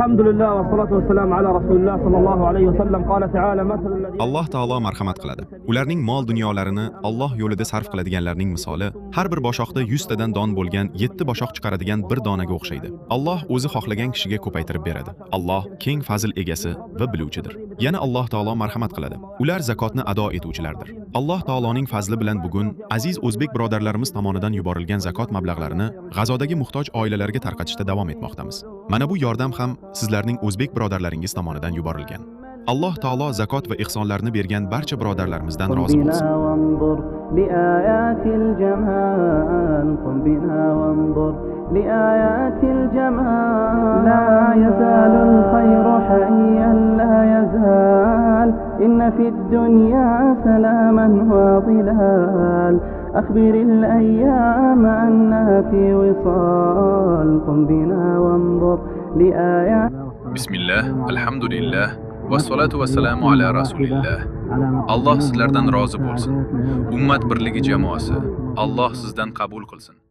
الحمد لله والصلاة والسلام على رسول الله صلى الله عليه وسلم قال تعالى مثل الذين Alloh taolo marhamat qiladi. Ularning mol dunyolarini Alloh yo'lida sarf qiladiganlarning misoli har bir boshoqda 100 tadan don bo'lgan 7 boshoq chiqaradigan bir donaga o'xshaydi. Alloh o'zi xohlagan kishiga ko'paytirib beradi. Alloh keng fazl egasi va biluvchidir. Yana Alloh taolo marhamat qiladi. Ular zakotni ado etuvchilardir. Alloh taoloning fazli bilan bugun aziz o'zbek birodarlarimiz tomonidan yuborilgan zakot mablag'larini G'azodagi muhtoj oilalarga tarqatishda davom etmoqdamiz. Mana bu yordam ham sizlarning o'zbek birodarlaringiz tomonidan yuborilgan. Alloh taolo zakot va ihsonlarni bergan barcha birodarlarimizdan rozi bo'lsin. لآيات الجمال لا يزال الخير حيا لا يزال إن في الدنيا سلاما وظلال أخبر الأيام أنها في وصال قم بنا وانظر لآيات بسم الله الحمد لله والصلاة والسلام على رسول الله. Allah sizlardan rozi bo'lsin. Ummat birligi jamoasi. Allah sizdan qabul qilsin.